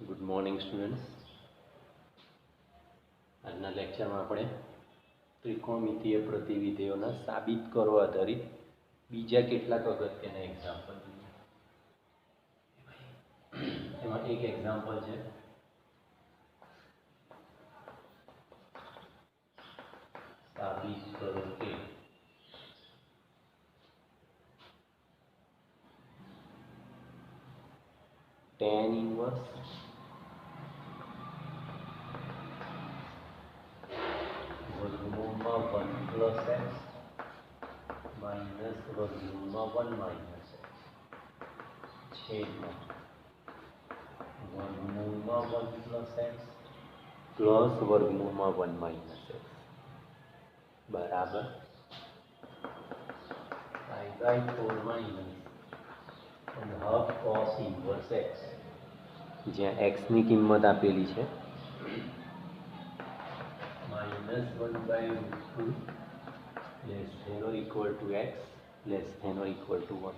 Good morning students. આજના લેક્ચરમાં આપણે ત્રિકોણમિતીય પ્રતિવિધેયોના સાબિત કરો આધારિત બીજા કેટલાક અગત્યના એક્ઝામ્પલ જોઈએ. એમાં એક એક્ઝામ્પલ છે સાબિત કરો કે tan ઇન્વર્સ વર્ગમૂળમાં 1 પ્લસ એક્સ માઇનસ વર્ગમૂળમાં 1 માઇનસ એક્સ છેદમાં વર્ગમૂળમાં 1 પ્લસ એક્સ પ્લસ વર્ગમૂળમાં 1 માઇનસ એક્સ બરાબર π/4 માઇનસ અને હાફ cos ઇન્વર્સ એક્સ, જ્યાં એક્સની કિંમત આપેલી છે -1/√2 less than or equal to x less than or equal to 1.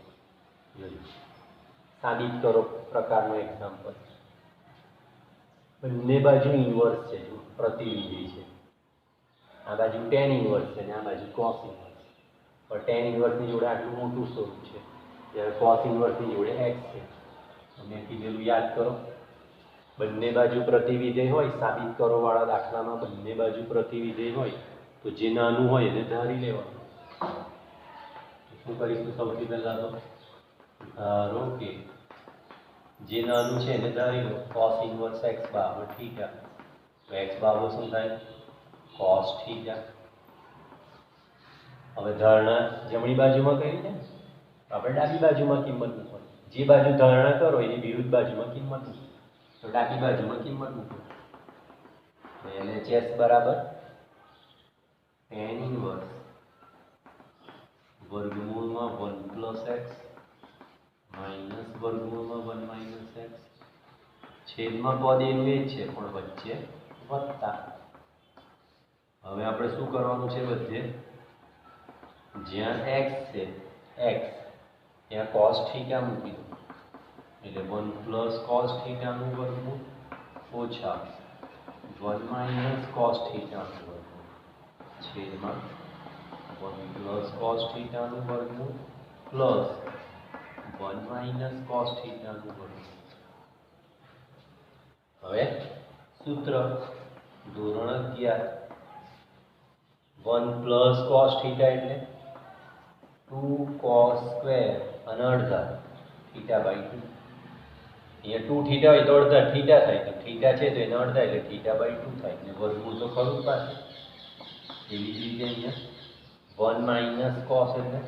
સાબિત કરો પ્રકારનો એક્ઝામ્પલ. બંને બાજુ ઇન્વર્સ છે, પ્રતિવિધેય છે. આ બાજુ tan ઇન્વર્સ છે અને આ બાજુ cos ઇન્વર્સ. પણ tan ઇન્વર્સની જોડે આટલું મોટું સ્વરૂપ છે, જ્યારે cos ઇન્વર્સની જોડે x છે. તમે કીધેલું યાદ કરો, બંને બાજુ પ્રતિવિધેય હોય, સાબિત કરો વાળા દાખલામાં બંને બાજુ પ્રતિવિધેય હોય તો જે નાનું હોય એને ધારી લેવાનું. શું કરીશું? સૌથી પહેલા તો ધારો કે જે નાનું છે એને ધારી લો. cos ઇન્વર્સ x બરાબર થીટા, તો x બરાબર શું થાય? cos theta. હવે ધારણા જમણી બાજુમાં કરી છે, આપણે ડાબી બાજુમાં કિંમત મૂકવાની. જે બાજુ ધારણા કરો એની વિરુદ્ધ બાજુમાં કિંમત મૂકો, તો ડાબી બાજુમાં કિંમત મૂકો. LHS બરાબર tan ઇન્વર્સ વર્ગમૂળમાં 1 પ્લસ એક્સ માઇનસ વર્ગમૂળમાં 1 માઇનસ એક્સ છેદમાં પદ એનું એ જ છે પણ વચ્ચે વત્તા. હવે આપણે શું કરવાનું છે? વચ્ચે જ્યાં x છે x ત્યાં cos થીટા મૂકી દો, એટલે 1 પ્લસ cos થીટાનું વર્ગમૂળ ઓછા 1 માઇનસ cos થીટાનું વર્ગમૂળ છેદમાં 1 પ્લસ cos થીટાનું વર્ગમૂળ પ્લસ 1 માઇનસ cos થીટાનું વર્ગમૂળ. હવે સૂત્ર ધોરણ 11 1 પ્લસ cos થીટા એટલે 2 cos સ્ક્વેર અને અડધા θ/2. અહીંયા 2 થીટા હોય તો અડધા થીટા થાય, તો થીટા છે તો એના અડધા એટલે θ/2 થાય. ને વર્ગમૂળ તો ખરું પાછું. એવી જ રીતે અહીંયા 1 માઇનસ cos એટલે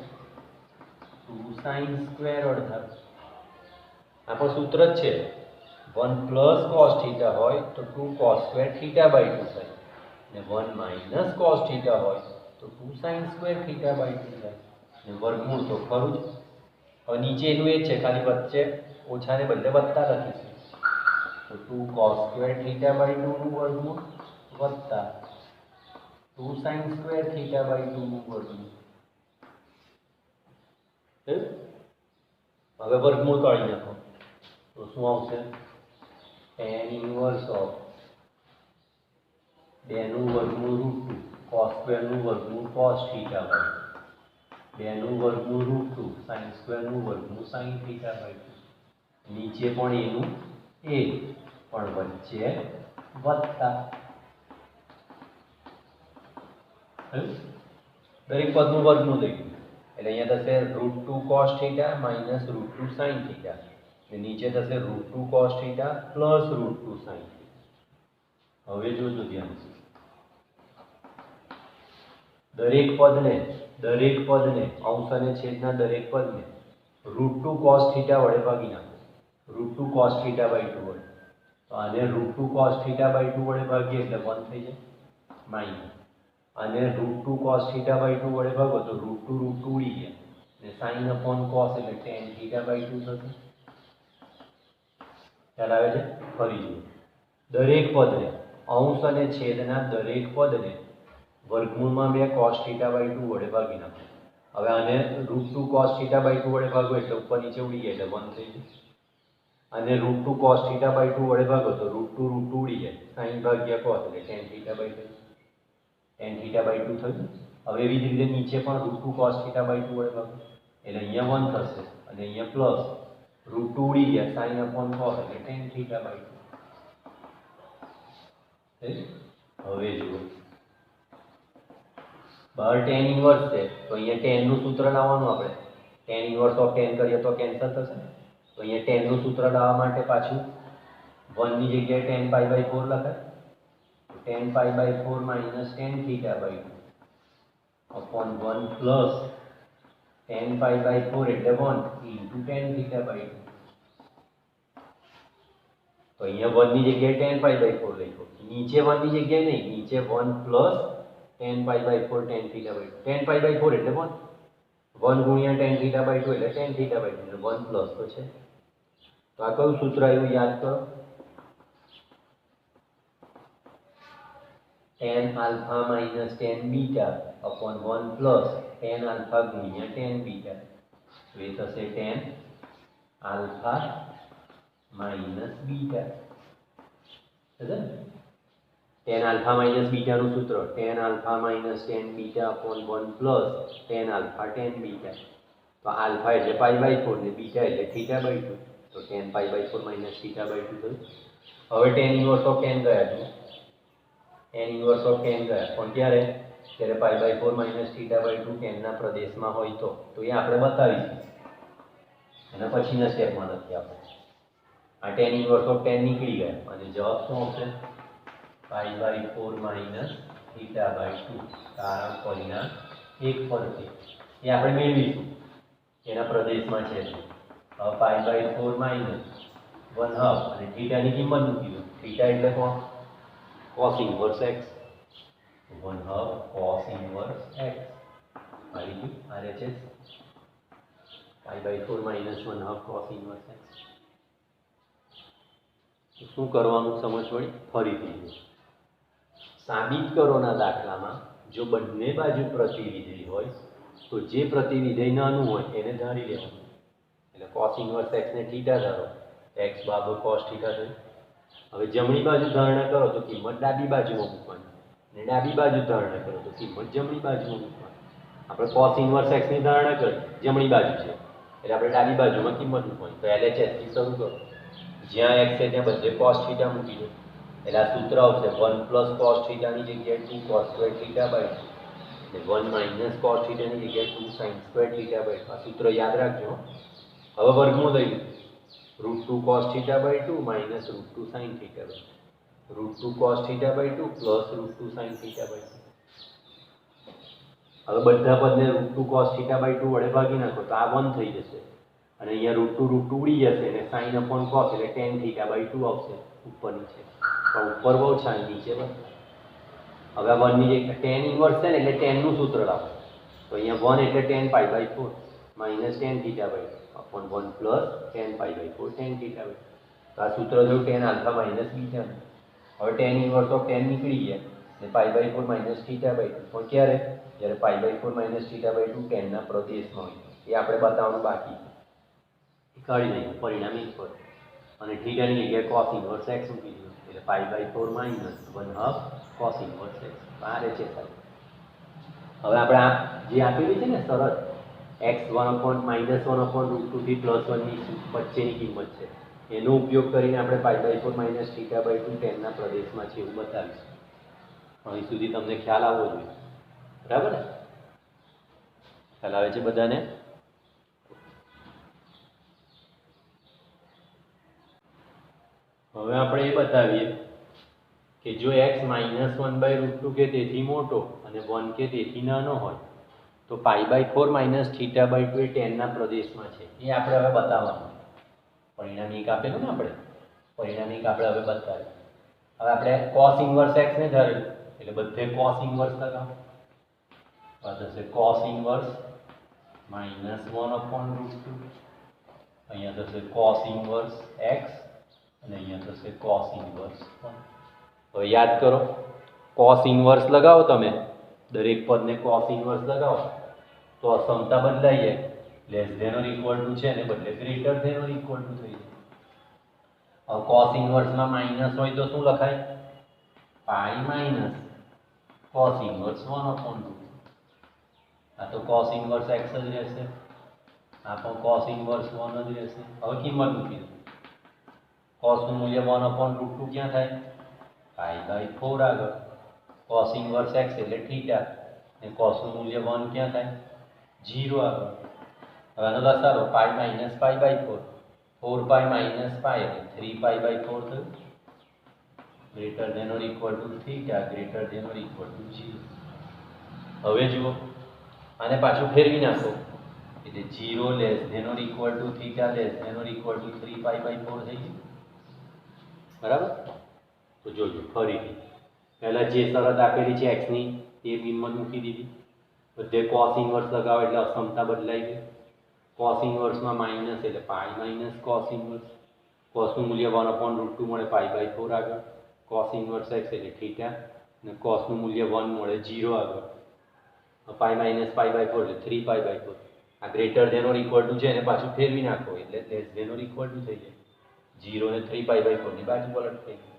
2 sin સ્ક્વેર અડધા. આ પણ સૂત્ર જ છે. 1 પ્લસ cos થીટા હોય તો 2 cos સ્ક્વેર θ/2 થાય, ને 1 માઇનસ cos થીટા હોય તો 2 sin સ્ક્વેર θ/2 થાય. ને વર્ગમૂળ તો ખરું જ. હવે નીચે એનું એ જ છે, ખાલી વચ્ચે ઓછાને બદલે વત્તા લખીશું. તો 2 cos સ્ક્વેર θ/2 નું વર્ગમૂળ વત્તા 2 sin સ્ક્વેર θ/2 નું વર્ગમૂળ. હવે વર્ગમૂળ કાઢી નાખો તો શું આવશે? tan ઇન્વર્સ ઓફ 2 નું વર્ગમૂળ √2 cos સ્ક્વેર નું વર્ગમૂળ cos θ/2, 2 નું વર્ગમૂળ √2 sin સ્ક્વેર નું વર્ગમૂળ sin θ/2. નીચે પણ એનું એ પણ વચ્ચે વત્તા. દરેક પદનું વર્ગમૂળ લઈ ગયું એટલે અહીંયા થશે √2 cos theta minus √2 sin theta, ને નીચે થશે √2 cos theta plus √2 sin theta. હવે જોજો ધ્યાનથી, દરેક પદને અંશ અને છેદના દરેક પદને √2 cos થીટા વડે ભાગી નાખો. √2 cos θ/2 વડે. તો આને √2 cos θ/2 વડે ભાગીએ એટલે 1 થઈ જાય માઇનસ. આને √2 cos θ/2 વડે ભાગો તો √2 ઉડી ગયા, ને sin upon cos એટલે tan θ/2 થશે. ખ્યાલ આવે છે? ફરી જુઓ, દરેક પદને અંશ અને છેદના દરેક પદને વર્ગમૂળમાં 2 cos θ/2 વડે ભાગી નાખો. હવે આને √2 cos θ/2 વડે ભાગો એટલે ઉપર નીચે ઉડી ગયા એટલે 1 થઈ જાય. અને √2 cos θ/2 વડે ભાગો તો √2 ઉડી જાય, sin ભાગ્યા cos એટલે tan θ/2 tan θ/2 થયું. હવે એવી જ રીતે નીચે પણ √2 cos θ/2 વડે ભાગો એટલે અહીંયા 1 થશે અને અહીંયા પ્લસ √2 ઉડી ગયા, sin upon cos એટલે tan θ/2. હવે જુઓ બહાર tan ઇન્વર્સ છે તો અહીંયા tan નું સૂત્ર લાવવાનું આપણે. tan ઇન્વર્સ ઓફ tan કરીએ તો કેન્સલ થશે. તો અહીંયા tan નું સૂત્ર લાવવા માટે પાછું 1 ની જગ્યાએ tan π/4 લખાય. tan π/4 minus tan θ/2 upon 1 plus tan π/4 એટલે 1 into tan θ/2. તો અહીંયા 1 ની જગ્યાએ tan π/4 લખ્યો, નીચે 1 ની જગ્યાએ નહીં, નીચે 1 plus tan π/4 tan θ/2. tan π/4 એટલે 1 ગુણ્યા tan θ/2 એટલે tan θ/2 એટલે 1 પ્લસ તો છે. તો આ કયું સૂત્ર આવ્યું યાદ કરો? tan alpha minus tan beta upon 1 plus tan alpha ગુણ્યા tan beta. તો એ થશે tan alpha minus beta. tan alpha minus beta નું સૂત્ર tan alpha minus tan beta upon 1 plus tan alpha tan beta. તો alpha એટલે π/4 ને beta એટલે θ/2. તો tan π/4 minus θ/2 થયું. હવે tan inverse of tan ગયા છે. tan inverse of tan ગયા પણ ક્યારે? જ્યારે π/4 minus θ/2 tan ના પ્રદેશમાં હોય તો એ આપણે બતાવીશું. એના પછીના સ્ટેપમાં નથી આપણે. આ tan inverse of tan નીકળી ગયા અને જવાબ શું આવશે? π/4 minus θ/2. કારણ પરિણામ એક પર છે એ આપણે મેળવીશું એના પ્રદેશમાં છે. હવે π/4 minus 1/2 અને θની કિંમત મૂકી દો. θ એટલે કોણ? cos inverse x. 1/2 cos inverse x આવી ગયું RHS. π/4 minus 1/2 cos inverse x. શું કરવાનું સમજ પડી? ફરીથી સાબિત કરોના દાખલામાં જો બંને બાજુ પ્રતિવિધેય હોય તો જે પ્રતિવિધેય નાનું હોય એને ધારી લેવાનું. એટલે cos inverse x ને θ ધારો, x બરાબર cos θ થયું. હવે જમણી બાજુ ધારણા કરો તો કિંમત ડાબી બાજુમાં મૂકવાની, અને ડાબી બાજુ ધારણા કરો તો કિંમત જમણી બાજુમાં મૂકવાની. આપણે cos inverse x ની ધારણા કરી, જમણી બાજુ છે એટલે આપણે ડાબી બાજુમાં કિંમત મૂકવાની. તો LHS થી શરૂ કરો. જ્યાં x છે ત્યાં બધે cos θ મૂકી દો એટલે આ સૂત્ર આવશે 1 plus cos θ ની જગ્યાએ 2 cos square θ/2 એટલે 1 minus cos θ ની જગ્યાએ 2 sin square θ/2. આ સૂત્ર યાદ રાખજો. હવે વર્ગમૂળ લઈ √2 cos θ/2 minus √2 sin θ/2. √2 cos θ/2 plus √2 sin θ/2. હવે બધા પદને √2 cos θ/2 વડે ભાગી નાખો તો આ 1 થઈ જશે અને અહીંયા √2 ઉડી જશે અને sin upon cos એટલે tan θ/2 આવશે ઉપર નીચે. પણ ઉપર બહુ છે નીચે બસ. હવે 1 ની જગ્યાએ tan ઇન્વર્સ છે ને એટલે tan નું સૂત્ર લાવો. તો અહીંયા 1 એટલે tan π/4 minus tan θ/2 upon 1 plus tan π/4 tan θ/2. તો આ સૂત્ર જોયું tan alpha minus beta. હવે tan ઇન્વર્સ ઓફ tan નીકળી ગયા અને π/4 minus θ/2. પણ ક્યારે? જ્યારે π/4 minus θ/2 tan ના પ્રદેશમાં હોય. એ આપણે બતાવવાનું બાકી છે. કાઢી દઈએ પરિણામ એક પર અને θની જગ્યાએ cos inverse x મૂકી દીધું એટલે π/4 minus 1/2 cos inverse x. આ રહે છે સાહેબ. હવે આપણે આ જે આપેલી છે ને શરત x 1/-1/√2 થી +1 ની વચ્ચેની કિંમત છે એનો ઉપયોગ કરીને આપણે π/4 minus θ/2 tan ના પ્રદેશમાં છે એવું બતાવીશું. અહીં સુધી તમને ખ્યાલ આવવો જોઈએ. બરાબર ને? ખ્યાલ આવે છે બધાને? હવે આપણે એ બતાવીએ કે જો x -1/√2 કે તેથી મોટો અને 1 કે તેથી નાનો હોય તો π/4 minus θ/2 એ tan ના પ્રદેશમાં છે. એ આપણે હવે બતાવવાનું. પરિણામ એક આપેલું ને આપણે પરિણામ એક આપણે હવે બતાવીએ. હવે આપણે cos inverse x ને ધાર્યું એટલે બધે cos inverse લગાવો. આ થશે cos inverse -1/√2. અહીંયા થશે cos inverse x અને અહીંયા થશે cos inverse 1. હવે યાદ કરો cos inverse લગાવો તમે દરેક પદને cos inverse લગાવો તો અસમતા બદલાઈ જાય. Less than or equal to છે ને બદલે greater than or equal to થઈ જાય. હવે કોસ ઇન્વર્સમાં માઇનસ હોય તો શું લખાય? Pi minus cos inverse 1/2. આ તો કોસ ઇન્વર્સ એક્સ જ રહેશે, આ પણ કોસ ઇન્વર્સ 1 જ રહેશે. હવે કિંમત મૂકી દો. કોસનું મૂલ્ય 1/√2 ક્યાં થાય? π/4 આગળ. કોસ ઇન્વર્સ એક્સ એટલે થીટા, અને કોસનું મૂલ્ય 1 ક્યાં થાય? 0 આગળ. હવે આનો લસારો પાઈ માઇનસ π/4, 4π માઇનસ પાઈ એટલે 3π/4 થયું. Greater than or equal to theta, greater than or equal to 0. હવે જુઓ, આને પાછું ફેરવી નાખો એટલે 0 less than or equal to theta less than or equal to 3π/4 થઈ ગયું. બરાબર? તો જોજો ફરીથી પહેલાં જે શરત આપેલી છે એક્સની તે કિંમત મૂકી દીધી. બધે કોસ ઇન્વર્સ લગાવો એટલે અસમતા બદલાઈ ગઈ. કોસ ઇન્વર્સમાં માઇનસ એટલે પાઈ માઇનસ કોસ ઇન્વર્સ. કોસનું મૂલ્ય 1/√2 મળે π/4 આગળ. કોસ ઇન્વર્સ એક્સ એટલે થીટા, અને કોસનું મૂલ્ય 1 મળે 0 આગળ. પાઈ માઇનસ π/4 એટલે 3π/4. આ greater than or equal to છે એને પાછું ફેરવી નાખો એટલે less than or equal to થઈ જાય. 0 ને 3π/4 ની બાજુ પલટ થઈ ગઈ.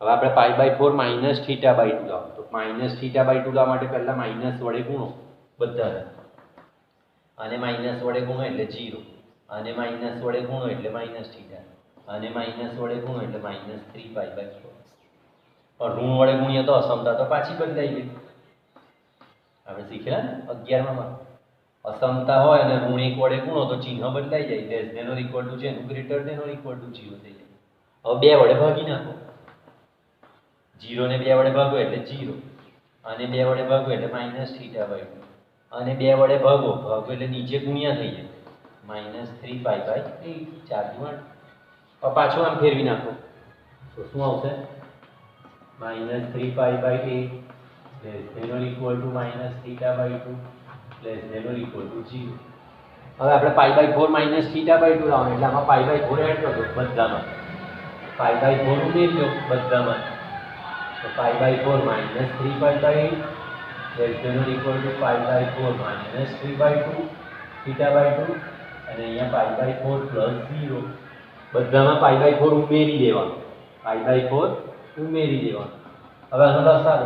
હવે આપણે π/4 માઇનસ θ/2 લાવો. તો માઇનસ θ/2 લાવવા માટે પહેલાં માઇનસ વડે ગુણો બધાને. આને માઇનસ વડે ગુણો એટલે 0, આને માઇનસ વડે ગુણો એટલે માઇનસ થીટા, આને માઇનસ વડે ગુણો એટલે માઇનસ 3π/4. પણ ઋણ વડે ગુણીએ તો અસમતા તો પાછી બદલાઈ ગઈ. આપણે શીખ્યા ને 11માં અસમતા હોય અને ઋણ 1 વડે ગુણો તો ચિહ્ન બદલાઈ જાય. Less than or equal to છે એનું greater than or equal to 0 થઈ જાય. હવે 2 વડે ભાગી નાખો. 0 ને 2 વડે ભાગો એટલે 0, અને 2 વડે ભાગો એટલે માઇનસ θ/2, અને 2 વડે ભાગો એટલે નીચે ગુણ્યા થઈ જાય માઇનસ 3π/8. 4 × 8. હવે પાછું આમ ફેરવી નાખો તો શું આવશે? Minus 3π/8 less than or equal to minus θ/2 less than or equal to 0. હવે આપણે π/4 માઇનસ θ/2 લાવવાનું એટલે આમાં π/4 એડ કરજો બધામાં. π/4 ઉમેરી લો બધામાં. તો π/4 minus 3π/8 less than or equal to π/4 minus 3/2 θ/2, અને અહીંયા π/4 પ્લસ 0. બધામાં π/4 ઉમેરી દેવાનું. π/4 ઉમેરી દેવાનું. હવે આનો લસાઅ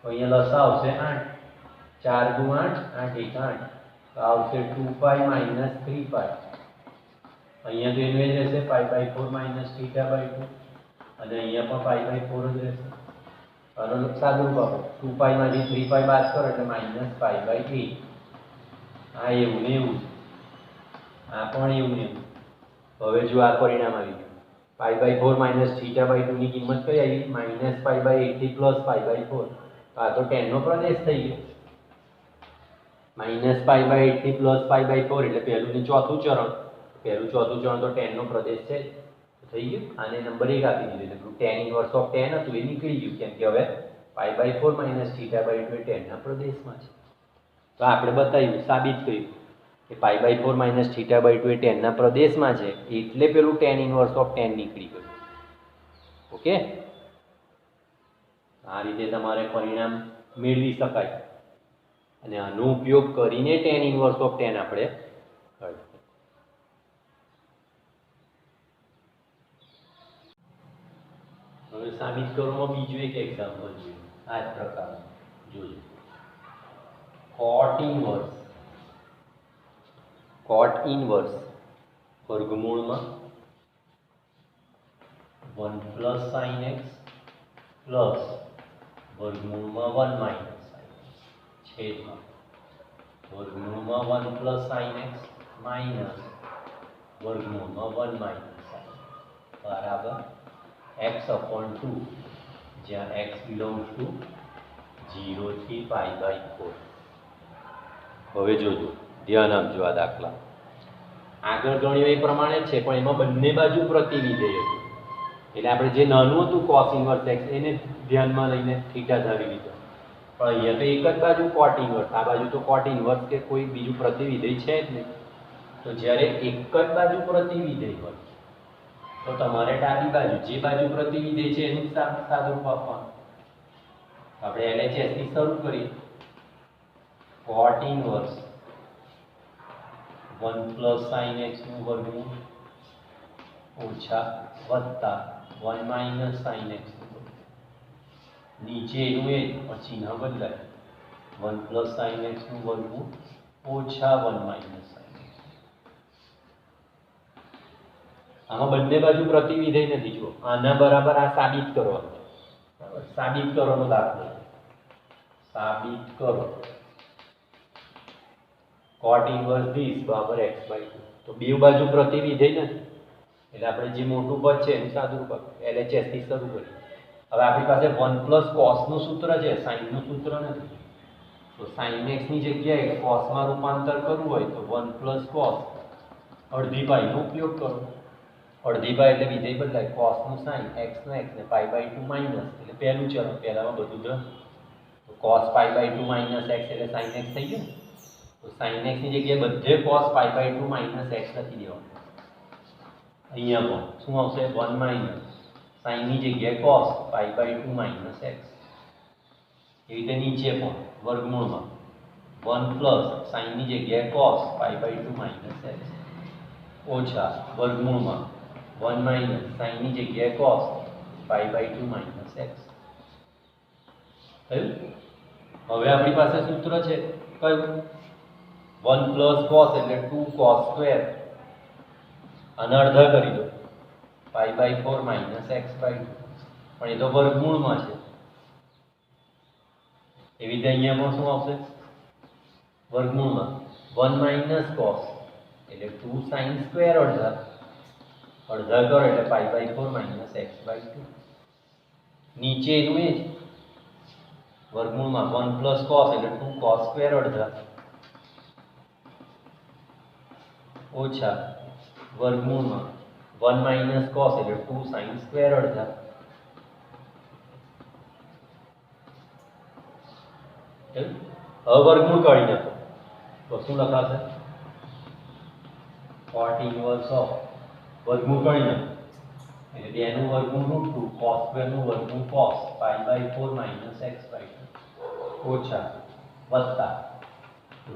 તો અહીંયા લસાઅ આવશે 8. 4 × 8 8 × 8 તો આવશે 2π માઇનસ 3π. અહીંયા તો એનું જ રહેશે π/4 માઇનસ θ/2, અને અહીંયા પણ π/4 જ રહેશે. આનો સાદું કરો 2π માંથી 3π બાદ કરો એટલે માઇનસ π/8. આ એવું ને એવું, આ પણ એવું ને એવું. હવે જો આ પરિણામ આવી ગયું. π/4 માઇનસ θ/2 ની કિંમત કઈ આવી? માઇનસ π/8 થી પ્લસ π/4. તો આ તો tan નો પ્રદેશ થઈ ગયો. માઇનસ π/8 થી પ્લસ π/4 એટલે પહેલું ને ચોથું ચરણ. પહેલું ચોથું ચરણ તો tan નો પ્રદેશ છે થઈ ગયું. આને નંબર 1 આપી દીધો એટલે tan ઇન્વર્સ ઓફ tan હતું એ નીકળી ગયું, કેમ કે હવે π/4 માઇનસ θ/2 એ tan ના પ્રદેશમાં છે. તો આપણે બતાવ્યું, સાબિત કર્યું કે π/4 માઇનસ θ/2 એ tan ના પ્રદેશમાં છે, એટલે પેલું tan ઇન્વર્સ ઓફ tan નીકળી ગયું. ઓકે, આ રીતે તમારે પરિણામ મેળવી શકાય, અને આનો ઉપયોગ કરીને tan ઇન્વર્સ ઓફ tan આપણે કરીશું. હવે સાબિત કરવામાં બીજું એક એક્ઝામ્પલ જોઈએ. આ જ પ્રકારનું જોજો. cot ઇન્વર્સ વર્ગમૂળમાં 1 પ્લસ sin x પ્લસ વર્ગમૂળમાં 1 માઇનસ sin x છેદમાં વર્ગમૂળમાં 1 પ્લસ sin x માઇનસ વર્ગમૂળમાં 1 માઇનસ sin બરાબર x/2, જ્યાં x બિલોંગ્સ ટુ 0 થી π/4. હવે જોજો, ધ્યાન આપજો. આ દાખલા આગળ ગણ્યો એ પ્રમાણે છે, પણ એમાં બંને બાજુ પ્રતિવિધેય હતું. એટલે આપણે જે નાનું હતું cos ઇન્વર્સ x એને ધ્યાનમાં લઈને થીટા ધારી લીધો, પણ અહીંયા તો એક જ બાજુ cot ઇન્વર્સ, આ બાજુ તો cot ઇન્વર્સ કે કોઈ બીજું પ્રતિવિધેય છે જ નહીં. તો જ્યારે એક જ બાજુ પ્રતિવિધેય હોય તો તમારે ડાબી બાજુ જે બાજુ પ્રતિવિધેય છે એનું સાદુરૂપ આપવાનું. આપણે LHS થી શરૂ કરીએ. cot inverse 1 plus sin x નું વર્ગમૂળ ઓછા વત્તા 1 માઇનસ સાઇન એક્સ નીચે એનું એ ચિહ્ન બદલાય 1 પ્લસ સાઇન એક્સનું વર્ગમૂળ ઓછા 1 માઇનસ સાઇન એક્સ. આમાં બંને બાજુ પ્રતિવિધેય નથી. જુઓ આના બરાબર આ સાબિત કરવાનું છે. બરાબર, સાબિત કરવાનો દાખલો સાબિત કરો cot inverse this બરાબર x/2. તો બે બાજુ પ્રતિવિધેય નથી એટલે આપણે જે મોટું પદ છે એનું સાદું રૂપ LHS થી શરૂ કરીએ. હવે આપણી પાસે 1 પ્લસ cos નું સૂત્ર છે, sin નું સૂત્ર નથી. તો sin x ની જગ્યાએ cos માં રૂપાંતર કરવું હોય તો 1 પ્લસ cos અડધી પાઈ નો ઉપયોગ કરો. અડધી પાઈ એટલે વિધેય બદલાય cos નું sin x નું x ને π/2 માઈનસ એટલે પહેલું ચરણ પહેલામાં બધું ધન. તો cos π/2 માઈનસ x એટલે sin x થઈ ગયું. તો sin x ની જગ્યાએ બધે cos π/2 માઈનસ x લખી દેવાનું. અહીંયા પણ શું આવશે 1 માઈનસ sin ની જગ્યાએ cos π/2 માઈનસ x. એ રીતે નીચે પણ વર્ગમૂળમાં 1 પ્લસ sin ની જગ્યાએ cos π/2 માઈનસ x ઓછા વર્ગમૂળમાં 1 માઈનસ sin ની જગ્યાએ cos π/2 માઈનસ x. થયું? હવે આપણી પાસે સૂત્ર છે કયું 1 પ્લસ cos એટલે 2 cos સ્ક્વેર અને અડધા કરી દો π/4 માઈનસ x/2. પણ એ તો વર્ગમૂળમાં છે. એવી રીતે અહીંયા પણ શું આવશે વર્ગમૂળમાં 1 માઈનસ cos એટલે 2 sin સ્ક્વેર અડધા કરો એટલે π/4 માઈનસ x/2. નીચે એનું એ જ વર્ગમૂળમાં 1 પ્લસ cos એટલે 2 cos સ્ક્વેર અડધા ઓછા વર્ગમૂળમાં 1 માઈનસ cos એટલે 2 sin સ્ક્વેર અડધા. હવે વર્ગમૂળ કાઢી નાખો તો શું લખાશે cot inverse of વર્ગમૂળ કાઢી નાખો એટલે 2 નું વર્ગમૂળ √2 cos સ્ક્વેર નું વર્ગમૂળ cos π/4 માઈનસ x/2 ઓછા વત્તા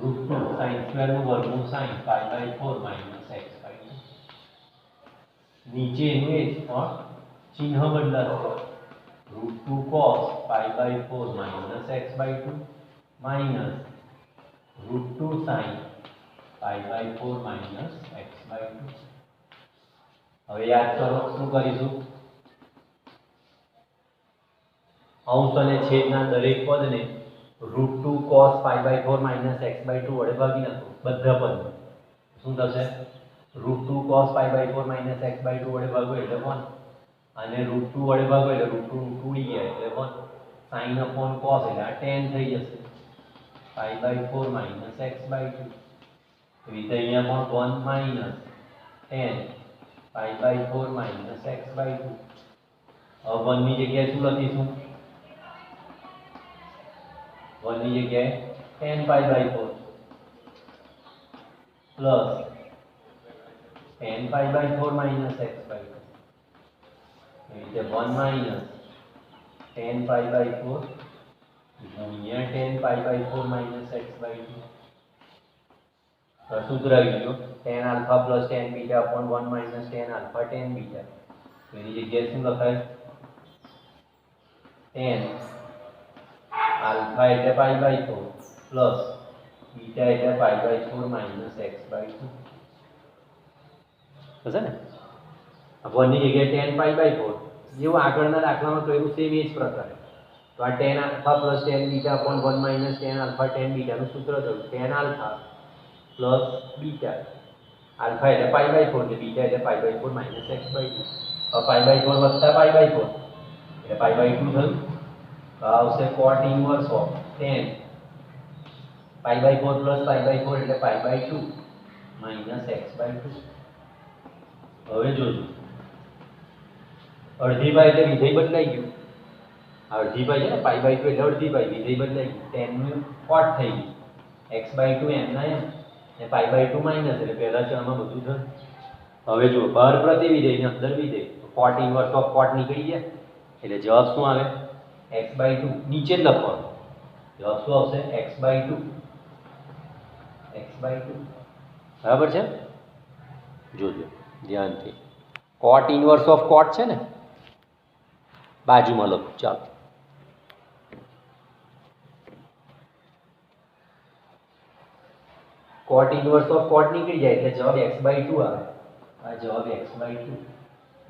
√2 sin સ્ક્વેર નું વર્ગમૂળ sin π/4 માઈનસ x/2. નીચે એનું એ પણ ચિહ્ન બદલાશે √2 cos π/4 minus x/2 minus √2 sin π/4 minus x/2. હવે યાદ કરો શું કરીશું અંશ અને છેદના દરેક પદને √2 cos π/4 માઈનસ x/2 વડે ભાગી નાખો. બધા પદને શું થશે √2 cos π/4 માઈનસ x/2 વડે ભાગો એટલે 1 અને √2 વડે ભાગો એટલે √2 ઉડી ગયા એટલે 1 sin upon cos એટલે આ tan થઈ જશે π/4 માઈનસ x/2. એવી રીતે અહીંયા પણ 1 માઈનસ tan π/4 માઈનસ x/2. હવે 1 ની જગ્યાએ શું લખીશું 1 ની જગ્યાએ tan π/4 plus tan π/4 minus x/2. એવી રીતે 1 માઈનસ tan π/4 ગુણ્યા tan π/4 માઈનસ x/2. સૂત્ર આવી ગયું tan alpha plus tan beta upon 1 minus tan alpha tan beta. એની જગ્યાએ શું લખાય tan આલ્ફા એટલે π/4 પ્લસ બીટા એટલે π/4 માઈનસ x/2. હશે ને 1 ની જગ્યાએ tan π/4 જેવું આગળના દાખલામાં કર્યું સેમ એ જ પ્રકારે. તો આ tan alpha plus tan beta upon 1 minus tan alpha tan beta નું સૂત્ર થયું tan alpha plus beta. Alpha એટલે π/4 એટલે બીટા એટલે π/4 માઈનસ x/2. હવે π/4 વત્તા π/4 એટલે π/2 થયું. તો આવશે cot inverse of tan π/4 plus π/4 એટલે π/2 માઈનસ x/2. હવે જોજો અડધી પાઈ એટલે વિધેય બદલાઈ ગયું. અડધી પાઈ છે ને π/2 એટલે અડધી પાઈ વિધેય બદલાઈ ગયું. tan નું cot થઈ ગયું x/2 એમના એમ ને π/2 માઈનસ એટલે પહેલા ચલમાં બધું થયું. હવે જો બહાર પ્રતિવિધેય ને અંદર વિધેય તો cot inverse of cot નીકળી ગયા એટલે જવાબ શું આવે x/2. નીચે જ લખવાનું જવાબ શું આવશે x/2. બરાબર છે જોજો ધ્યાનથી કોટ ઇનવર્સ ઓફ કોટ છે ને, બાજુમાં લખું. ચાલો, કોટ ઇનવર્સ ઓફ કોટ નીકળી જાય એટલે જવાબ x/2 આવે. આ જવાબ x/2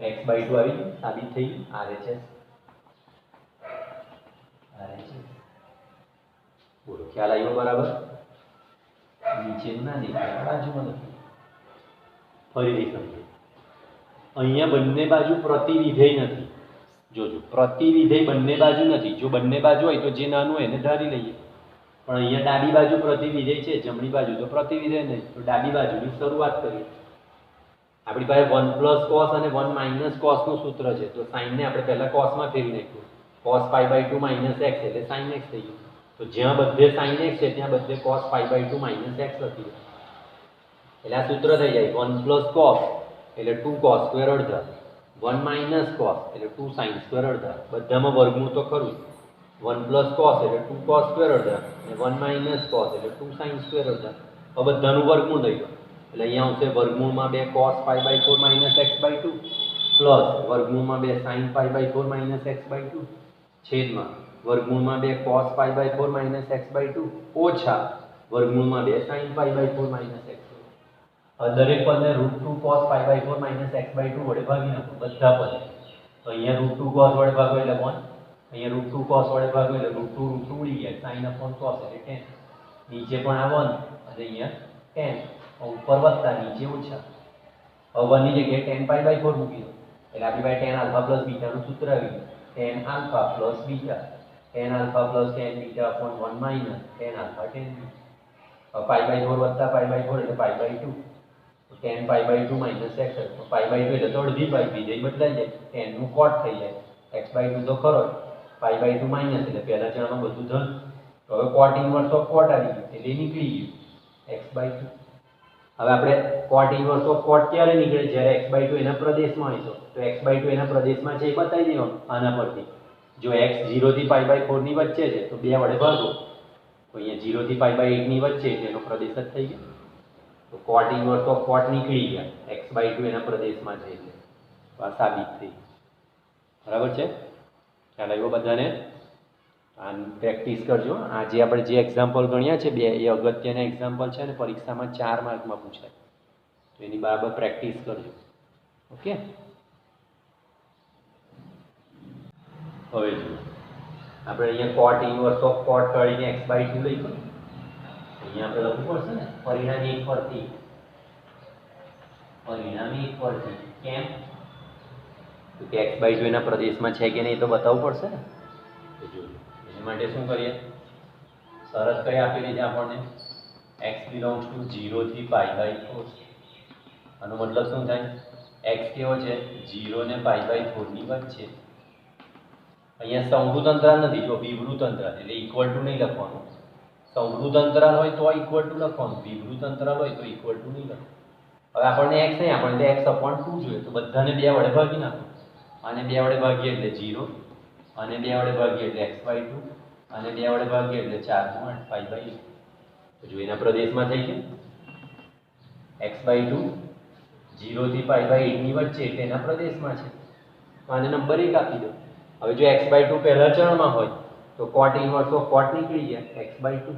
x/2 આવી ગયું, સાબિત થઈ ગયું. RHS બોલો, ખ્યાલ આવ્યો બરાબર? નીચેનું ના દેખાય, બાજુમાં લખ્યું. ફરીથી સમજીએ. અહીંયા બંને બાજુ પ્રતિવિધેય નથી. જોજો, પ્રતિવિધેય બંને બાજુ નથી. જો બંને બાજુ હોય તો જે નાનું હોય એને ધારી લઈએ, પણ અહીંયા ડાબી બાજુ પ્રતિવિધેય છે, જમણી બાજુ તો પ્રતિવિધેય નહીં. તો ડાબી બાજુની શરૂઆત કરીએ. આપણી પાસે 1 + cos અને 1 - cos નું સૂત્ર છે. તો સાઇનને આપણે પહેલા cosમાં ફેરવી નાખ્યું. cos π/2 - x એટલે sin x થઈ ગયું. તો જ્યાં બધે sin x છે ત્યાં બધે cos π/2 - x લખી દો. એટલે આ સૂત્ર થઈ જાય 1 + cos એટલે 2cos² અડધા, 1 - cos એટલે 2sin² અડધા. બધામાં વર્ગમૂળ તો ખરું. 1 + cos એટલે 2cos² અડધા અને 1 - cos એટલે 2sin² અડધા. હવે બધાનું વર્ગમૂળ લઈ લો એટલે અહીંયા આવશે વર્ગમૂળમાં 2 cos π/4 - x/2 પ્લસ વર્ગમૂળમાં 2 sin π/4 - x/2 છેદમાં વર્ગમૂળમાં 2 cos π/4 - x/2 ઓછા વર્ગમૂળમાં 2 sin π/4 - x/2. દરેક પદને √2 cos π/4 - x/2 વડે ભાગી નાખો, બધા પદ. તો અહીંયા √2 cos વડે ભાગો એટલે 1, અહીંયા √2 cos વડે ભાગો એટલે √2 ઉડી ગયા, sin cos એટલે 10. નીચે પણ આ 1 અને અહીંયા 10, ઉપર વત્તા નીચે ઓછા. હવે 1 ની જગ્યાએ 10 π/4 મૂકી દો એટલે આપણી પાસે tan α + β નું સૂત્ર આવી ગયું. tan α + β, tan α + tan β upon 1 - tan α tan β. હવે π/4 વત્તા π/4 એટલે π/2. તો tan π/2 - x તો π/2 એટલે તો અડધી પાઈ વિધેય બદલાઈ જાય, tan નું cot થઈ જાય. x/2 તો ખરો, π/2 માઈનસ એટલે પહેલા ચરણમાં બધું ધન. તો હવે cot ઇનવર્સ ઓફ cot આવી ગયું એટલે નીકળી ગયું x/2. હવે આપણે cot ઇનવર્સ ઓફ cot ક્યારે નીકળે? જ્યારે x/2 એના પ્રદેશમાં હોય તો x/2 એના પ્રદેશમાં છે એ બતાવી દેવાનું આના પરથી. જો x 0 થી π/4 ની વચ્ચે છે તો 2 વડે ભાગો, તો અહીંયા 0 થી π/8 ની વચ્ચે એટલે એનો પ્રદેશ જ થઈ ગયો. તો cot ઇનવર્સ ઓફ cot નીકળી ગયા, x/2 એના પ્રદેશમાં છે એટલે. તો આ સાબિત થઈ. બરાબર છે? ખ્યાલ આવ્યો બધાને? આ પ્રેક્ટિસ કરજો. આજે આપણે જે એક્ઝામ્પલ ગણ્યા છે બે, એ અગત્યના એક્ઝામ્પલ છે અને પરીક્ષામાં 4 માર્કમાં પૂછાય. તો એની બરાબર પ્રેક્ટિસ કરજો. ઓકે? હવે જુઓ, આપણે અહીંયા cot ઇનવર્સ ઓફ cot કાઢીને x/2 લખ્યું. અહીંયા આપણે લખવું પડશે ને પરિણામ 1 પરથી. પરિણામ 1 પરથી કેમ? તો કે x/2 એના પ્રદેશમાં છે કે નહીં તો બતાવવું પડશે ને. તો જો એના માટે શું કરીએ? શરત કઈ આપેલી છે આપણને? x belongs to 0 થી π/4. આનો મતલબ શું થાય? x કેવો છે? 0 ને π/4 ની વચ્ચે. અહીંયા સમૃદ્ધ અંતરાલ નથી, જો વિવૃત અંતરાલ એટલે ઇક્વલ ટુ નહીં લખવાનું. સમૃદ્ધ અંતરાલ હોય તો ઇક્વલ ટુ લખવાનું, વિવૃત અંતરાલ હોય તો ઇક્વલ ટુ નહીં લખવાનું. હવે આપણને x નહીં, આપણને x/2 જોઈએ તો બધાને 2 વડે ભાગી નાખો. આને 2 વડે ભાગીએ એટલે 0, અને 2 વડે ભાગીએ એટલે x/2, અને 2 વડે ભાગીએ એટલે 4 × 8 π/8. તો જો એના પ્રદેશમાં થઈ ગયું x/2 0 થી π/8 ની વચ્ચે એટલે એના પ્રદેશમાં છે. તો આને નંબર 1 આપી દો. હવે જો x/2 પહેલા ચરણમાં હોય તો cot ઇનવર્સ ઓફ cot નીકળી ગયા x/2.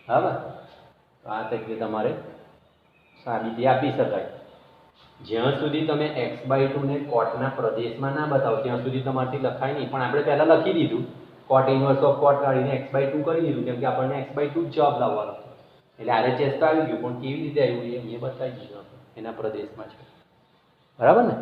બરાબર? તો આ તરીકે તમારે સાબિતી આપી શકાય. જ્યાં સુધી તમે x/2 ને cotના પ્રદેશમાં ના બતાવો ત્યાં સુધી તમારથી લખાય નહીં. પણ આપણે પહેલા લખી દીધું, cot ઇનવર્સ ઓફ cot કાઢીને x/2 કરી દીધું, કેમ કે આપણને x/2 જ જવાબ લાવવાનો હતો. એટલે RHS તો આવી ગયું, પણ કેવી રીતે આવ્યું એ અહીંયા બતાવી દીધું, એના પ્રદેશમાં છે. બરાબર ને?